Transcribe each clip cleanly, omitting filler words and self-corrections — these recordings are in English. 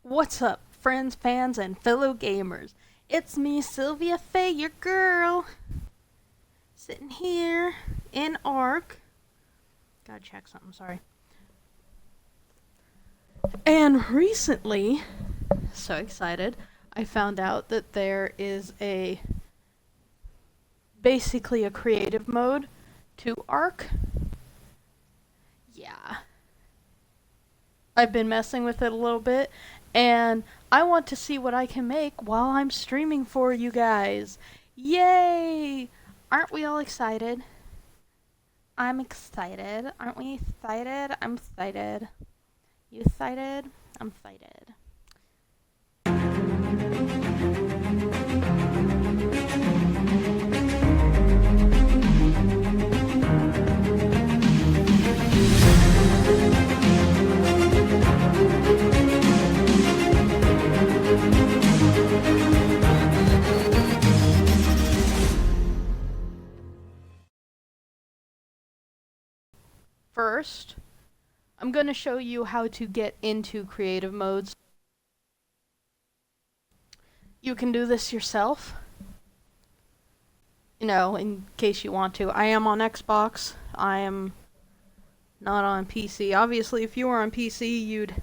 What's up, friends, fans, and fellow gamers? It's me, Sylvia Faye, your girl, sitting here in ARK. Gotta check something, sorry. And recently, so excited, I found out that there is basically a creative mode to ARK. Yeah. I've been messing with it a little bit, and I want to see what I can make while I'm streaming for you guys. Yay! Aren't we all excited? I'm excited. Aren't we excited? I'm excited. You excited? I'm excited. First, I'm going to show you how to get into creative modes. You can do this yourself, you know, in case you want to. I am on Xbox. I am not on PC. Obviously, if you were on PC, you'd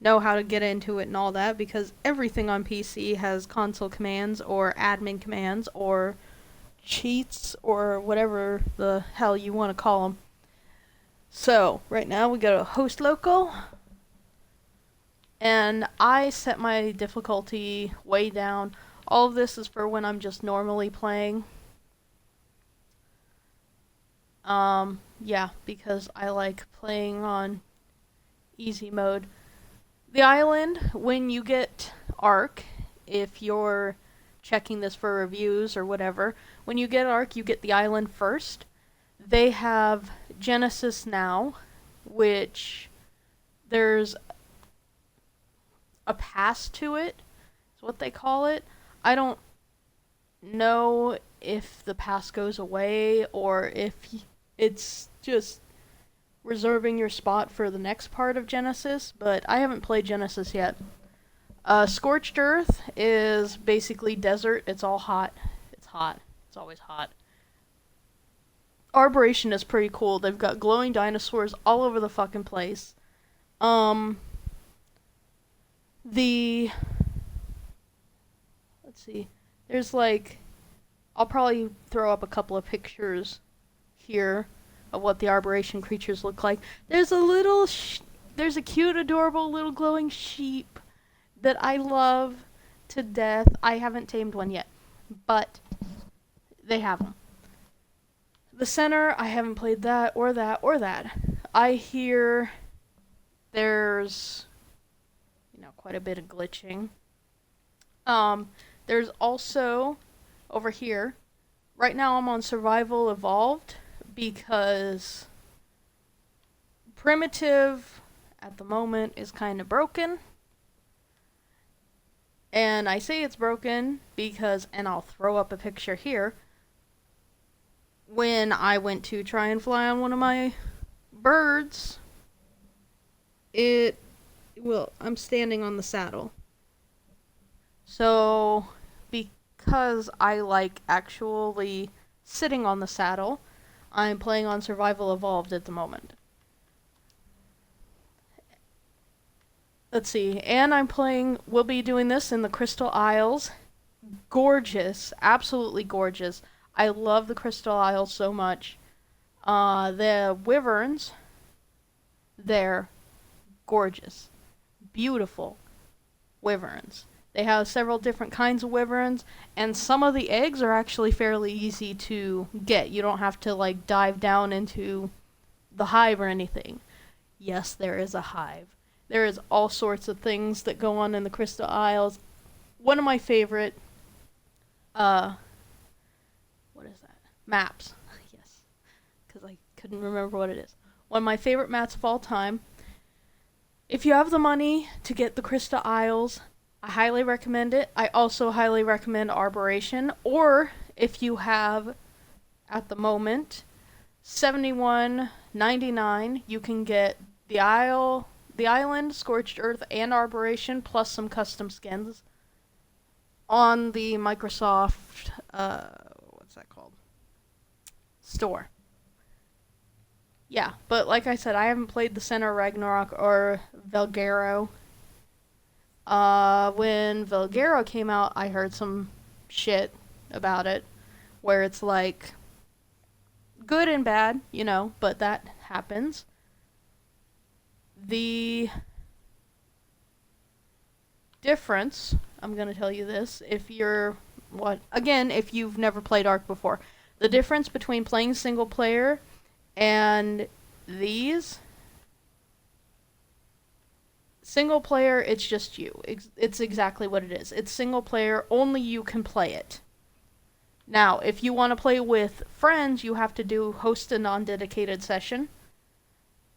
know how to get into it and all that, because everything on PC has console commands or admin commands or cheats or whatever the hell you want to call them. So, right now we go to host local, and I set my difficulty way down. All of this is for when I'm just normally playing. Yeah, because I like playing on easy mode. The island, when you get ARK, if you're checking this for reviews or whatever, when you get ARK, you get the island first. They have Genesis now, which there's a pass to it, is what they call it. I don't know if the pass goes away or if it's just reserving your spot for the next part of Genesis, but I haven't played Genesis yet. Scorched Earth is basically desert. It's all hot. It's hot. It's always hot. Arboration is pretty cool. They've got glowing dinosaurs all over the fucking place. Let's see. There's like, I'll probably throw up a couple of pictures here of what the arboration creatures look like. There's there's a cute, adorable little glowing sheep that I love to death. I haven't tamed one yet, but they have them. The center, I haven't played that or that or that. I hear there's, quite a bit of glitching. There's also, over here, right now I'm on Survival Evolved because Primitive, at the moment, is kind of broken. And I say it's broken because, and I'll throw up a picture here, when I went to try and fly on one of my birds, I'm standing on the saddle. So, because I like actually sitting on the saddle, I'm playing on Survival Evolved at the moment. Let's see, and we'll be doing this in the Crystal Isles. Gorgeous, absolutely gorgeous. I love the Crystal Isles so much. The wyverns, they're gorgeous. Beautiful wyverns. They have several different kinds of wyverns, and some of the eggs are actually fairly easy to get. You don't have to, dive down into the hive or anything. Yes, there is a hive. There is all sorts of things that go on in the Crystal Isles. One of my favorite, what is that? Maps. Yes. Because I couldn't remember what it is. One of my favorite maps of all time. If you have the money to get the Crystal Isles, I highly recommend it. I also highly recommend Arboration. Or, if you have, at the moment, $71.99, you can get the Isle, the island, Scorched Earth, and Arboration, plus some custom skins on the Microsoft, what's that called? Store. Yeah, but like I said, I haven't played the Center Ragnarok or Velgaro. When Velgaro came out, I heard some shit about it, where it's like good and bad, you know, but that happens. The difference, I'm gonna tell you this, if you've never played ARK before, the difference between playing single player and these, single player, it's just you. It's exactly what it is. It's single player, only you can play it. Now, if you want to play with friends, you have to host a non-dedicated session,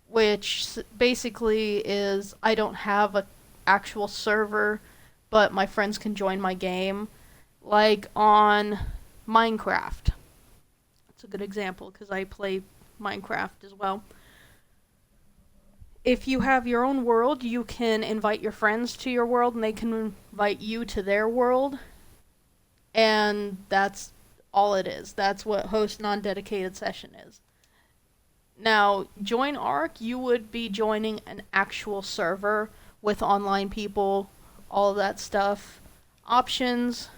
which basically is, I don't have an actual server, but my friends can join my game, like on Minecraft. That's a good example, because I play Minecraft as well. If you have your own world, you can invite your friends to your world, and they can invite you to their world, and that's all it is. That's what host non-dedicated session is. Now, join ARK, you would be joining an actual server with online people, all of that stuff. Options,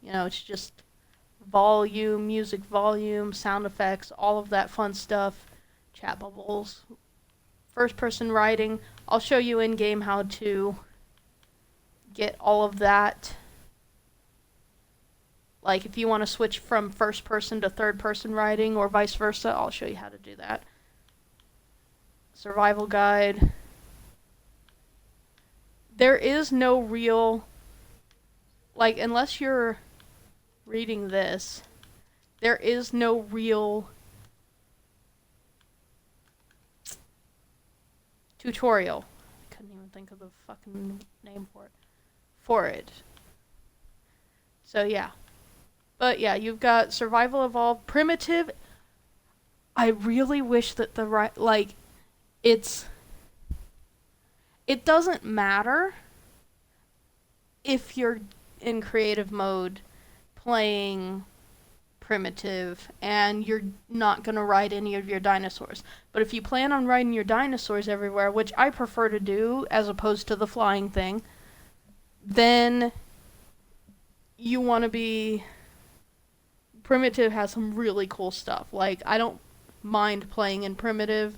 you know, it's just volume, music volume, sound effects, all of that fun stuff, chat bubbles, first-person writing. I'll show you in-game how to get all of that. Like, if you want to switch from first-person to third-person writing or vice versa, I'll show you how to do that. Survival guide. There is no real, like, unless you're reading this, there is no real tutorial. I couldn't even think of the fucking name for it. So yeah. But yeah, you've got Survival Evolved, Primitive. I really wish that it doesn't matter if you're in creative mode playing Primitive and you're not going to ride any of your dinosaurs. But if you plan on riding your dinosaurs everywhere, which I prefer to do as opposed to the flying thing, then you want to be... Primitive has some really cool stuff. Like, I don't mind playing in Primitive.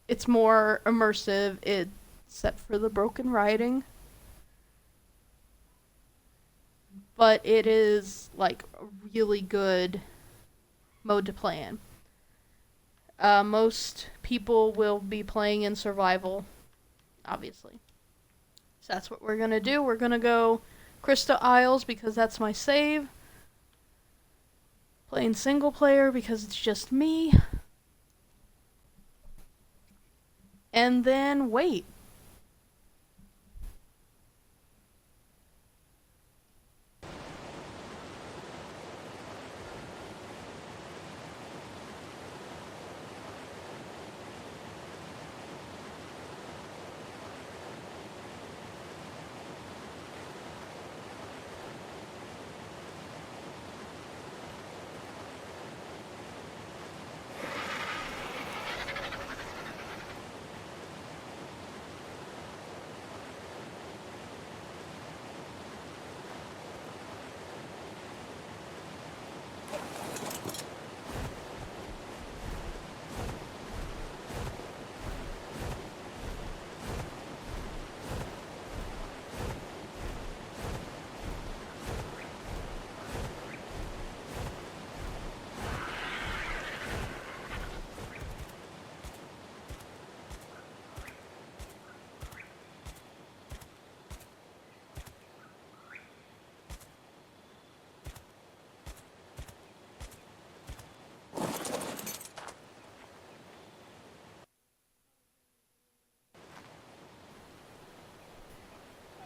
It's more immersive, except for the broken riding. But it is, like, a really good mode to play in. Most people will be playing in Survival, obviously. So that's what we're going to do. We're going to go Crystal Isles because that's my save. Playing single player because it's just me. And then wait.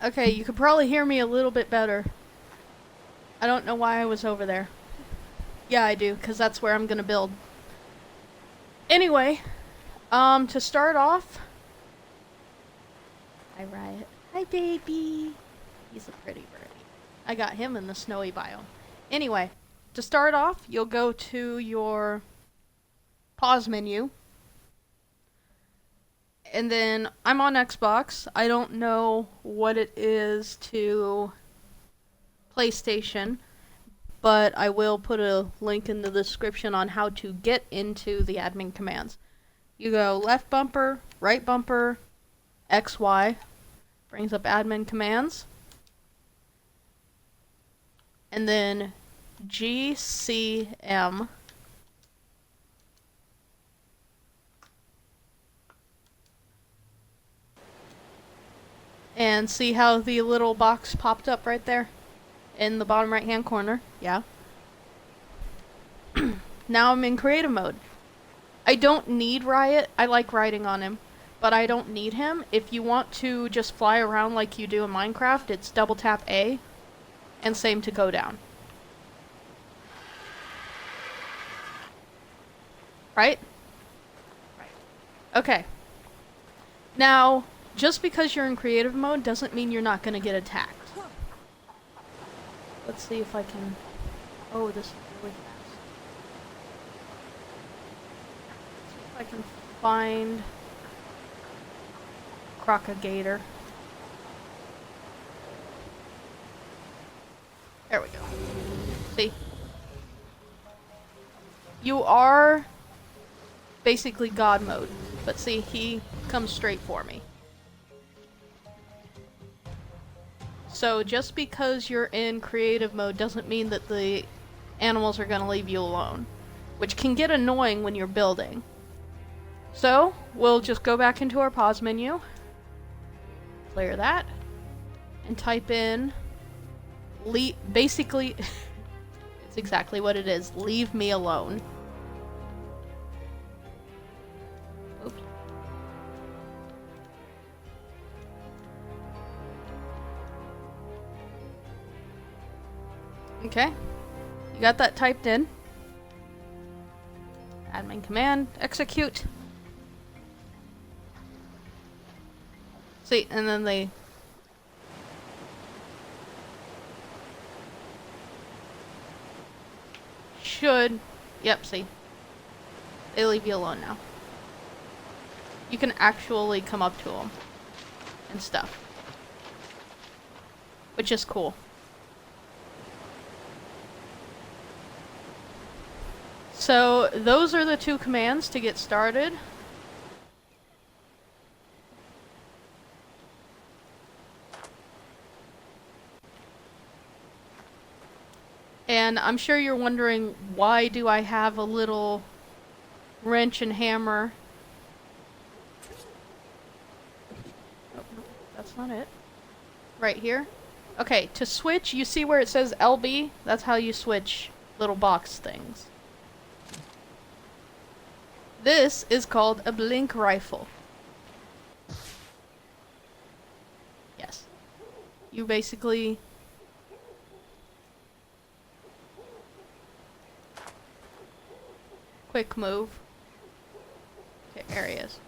Okay, you could probably hear me a little bit better. I don't know why I was over there. Yeah, I do, because that's where I'm going to build. Anyway, to start off, Hi, Riot. Hi, baby. He's a pretty birdie. I got him in the snowy biome. Anyway, to start off, you'll go to your pause menu. And then I'm on Xbox. I don't know what it is to PlayStation, but I will put a link in the description on how to get into the admin commands. You go left bumper, right bumper, XY, brings up admin commands, and then GCM. And see how the little box popped up right there in the bottom right hand corner? Yeah. Now I'm in creative mode. I don't need Riot. I like riding on him, but I don't need him. If you want to just fly around like you do in Minecraft, it's double tap A, and same to go down. Right? Right. Okay. Now, just because you're in creative mode doesn't mean you're not going to get attacked. Let's see if I can... Oh, this is really fast. Let's see if I can find... Crocagator. There we go. See? You are basically God mode, but see, he comes straight for me. So just because you're in creative mode doesn't mean that the animals are going to leave you alone, which can get annoying when you're building. So we'll just go back into our pause menu, clear that, and type in, basically, it's exactly what it is, leave me alone. Oops. Okay, you got that typed in. Admin command, execute. See, and then they... should... Yep, see. They leave you alone now. You can actually come up to them and stuff. Which is cool. So, those are the two commands to get started. And I'm sure you're wondering, why do I have a little wrench and hammer? Oh, no, that's not it. Right here. Okay, to switch, you see where it says LB? That's how you switch little box things. This is called a blink rifle. Yes. You basically... quick move. Okay, areas.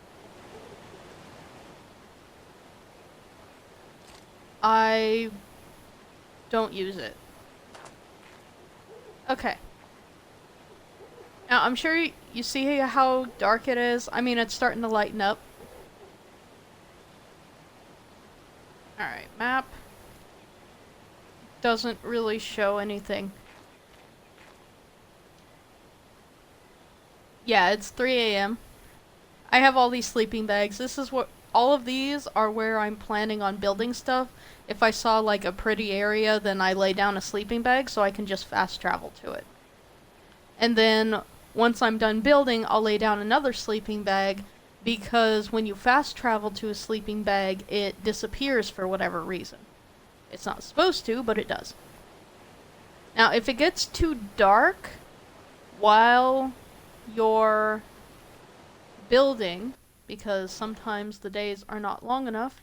I don't use it. Okay. Now, I'm sure you see how dark it is. I mean, it's starting to lighten up. Alright, map. Doesn't really show anything. Yeah, it's 3 a.m. I have all these sleeping bags. This is what... all of these are where I'm planning on building stuff. If I saw, like, a pretty area, then I lay down a sleeping bag so I can just fast travel to it. And then... once I'm done building, I'll lay down another sleeping bag, because when you fast travel to a sleeping bag, it disappears for whatever reason. It's not supposed to, but it does. Now, if it gets too dark while you're building, because sometimes the days are not long enough,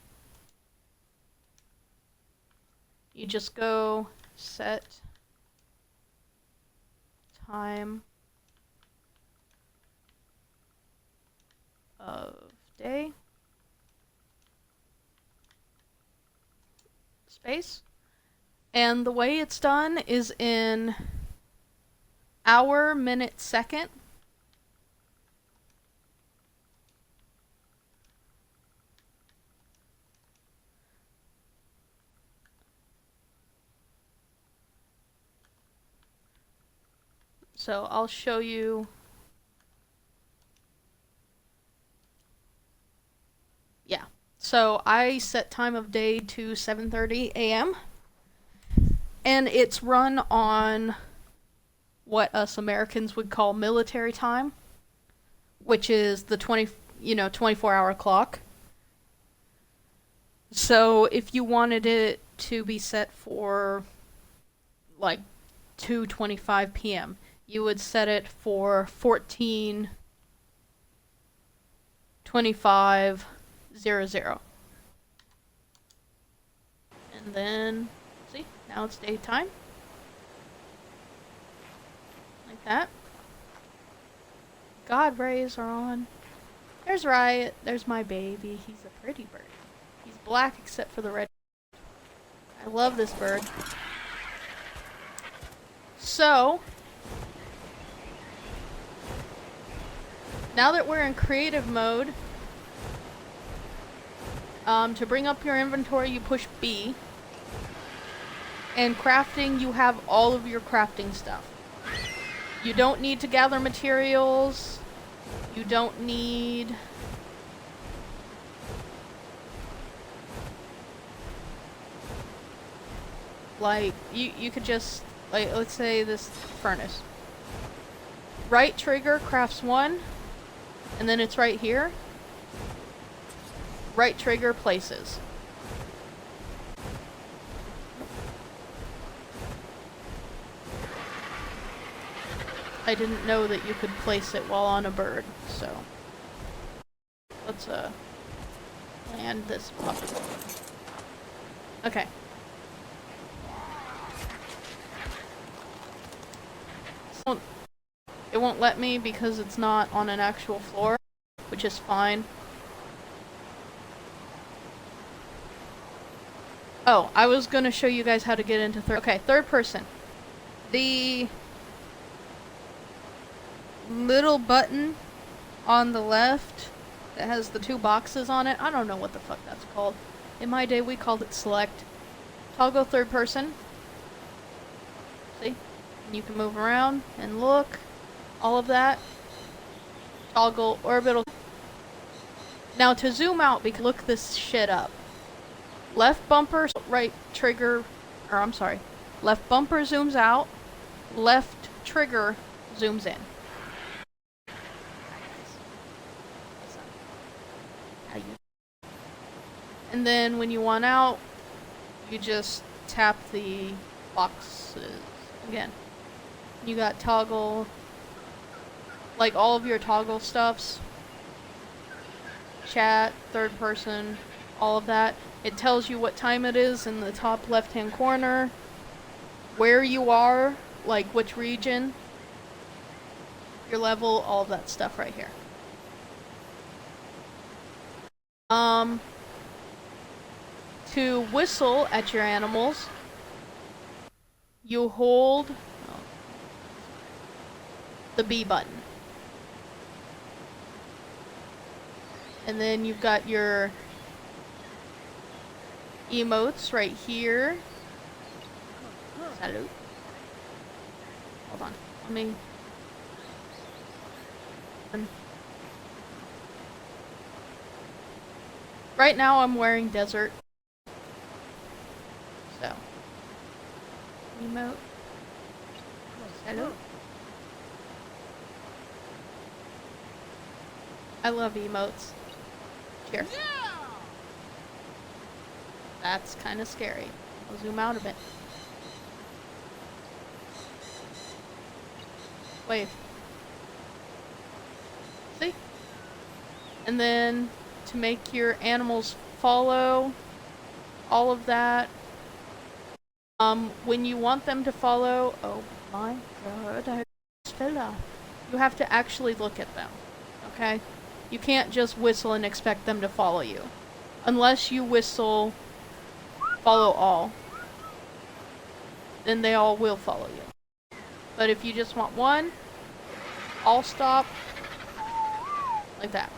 you just go set time of day. space. And the way it's done is in hour, minute, second. So I'll show you. Yeah. So I set time of day to 7:30 a.m. and it's run on what us Americans would call military time, which is the 24-hour clock. So if you wanted it to be set for like 2:25 p.m., you would set it for 14:25:00. And then, see, now it's daytime. Like that. God rays are on. There's Riot. There's my baby. He's a pretty bird. He's black except for the red. I love this bird. So, now that we're in creative mode, to bring up your inventory, you push B. And crafting, you have all of your crafting stuff. You don't need to gather materials. You don't need... like, you could just... like, let's say this furnace. Right trigger crafts one, and then it's right here. Right trigger places. I didn't know that you could place it while on a bird, so let's land this puppy. Okay. So it won't let me because it's not on an actual floor, which is fine. Oh, I was gonna show you guys how to get into third person. The little button on the left that has the two boxes on it, I don't know what the fuck that's called. In my day we called it select. Toggle third person. See? And you can move around and look. All of that. Toggle orbital. Now to zoom out, we can look this shit up. Left bumper, right trigger, or I'm sorry. Left bumper zooms out. Left trigger zooms in. And then when you want out, you just tap the boxes again. You got toggle, like all of your toggle stuffs. Chat, third person, all of that. It tells you what time it is in the top left hand corner. Where you are, like which region. Your level, all of that stuff right here. To whistle at your animals, you hold the B button. And then you've got your emotes right here. Salute. Hold on. Let me... Right now I'm wearing desert. So. Emote. Salute. I love emotes. Cheers. Yeah! That's kind of scary. I'll zoom out a bit. Wave. See? And then to make your animals follow, all of that. When you want them to follow, oh my god, I just fell off. You have to actually look at them, okay? You can't just whistle and expect them to follow you. Unless you whistle follow all, then they all will follow you. But if you just want one, all stop, like that.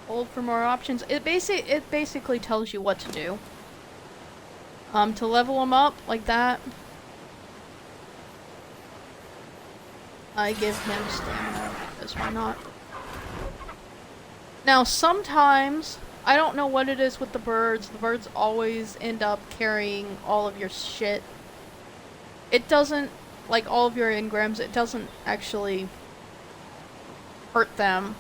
Hold for more options. It basically tells you what to do. To level them up like that, I give him stamina, because why not? Now sometimes, I don't know what it is with the birds always end up carrying all of your shit. It doesn't, like all of your engrams, it doesn't actually hurt them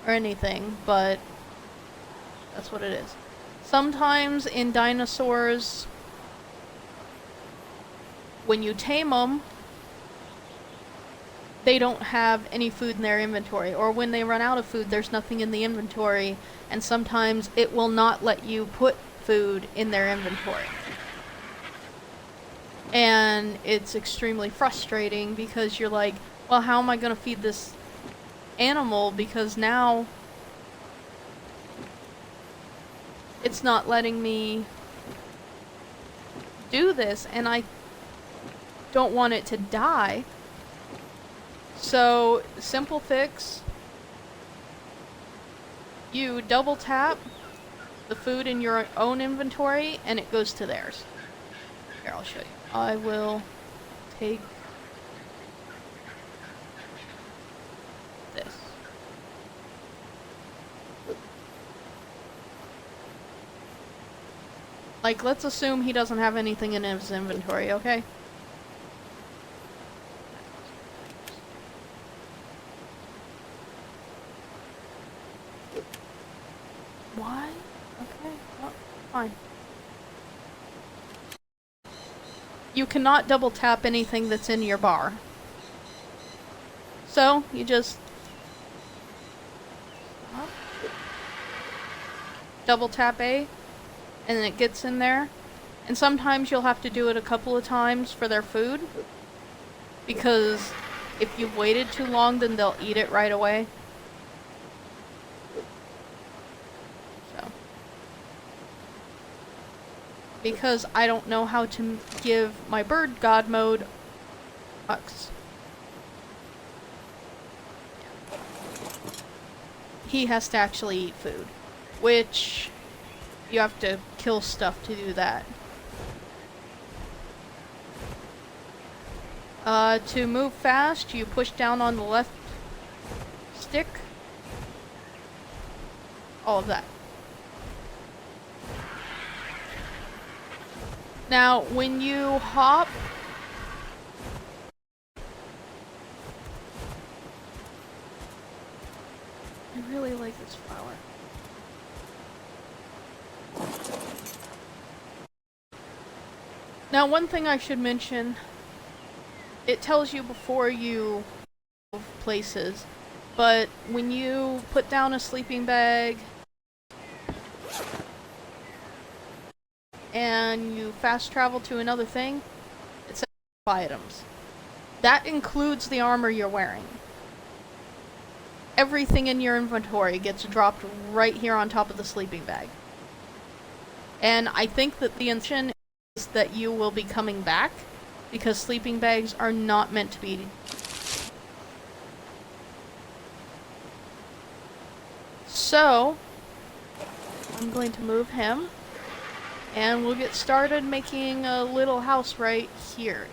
or anything, but that's what it is. Sometimes in dinosaurs, when you tame them, they don't have any food in their inventory, or when they run out of food, there's nothing in the inventory, and sometimes it will not let you put food in their inventory. And it's extremely frustrating because you're like, well, how am I going to feed this animal, because now it's not letting me do this, and I don't want it to die. So, simple fix, you double tap the food in your own inventory and it goes to theirs. Here, I'll show you. I will take this. Like, let's assume he doesn't have anything in his inventory, okay? Why? Okay, well, fine. You cannot double tap anything that's in your bar. So, you just double tap A, and then it gets in there. And sometimes you'll have to do it a couple of times for their food, because if you've waited too long, then they'll eat it right away. So, because I don't know how to give my bird god mode bucks. He has to actually eat food, which you have to kill stuff to do that. To move fast, you push down on the left stick. All of that. Now, when you hop, I really like this flower. Now, one thing I should mention, it tells you before you move places, but when you put down a sleeping bag and you fast travel to another thing, it says items. That includes the armor you're wearing. Everything in your inventory gets dropped right here on top of the sleeping bag. And I think that the intention is that you will be coming back, because sleeping bags are not meant to be. So, I'm going to move him, and we'll get started making a little house right here.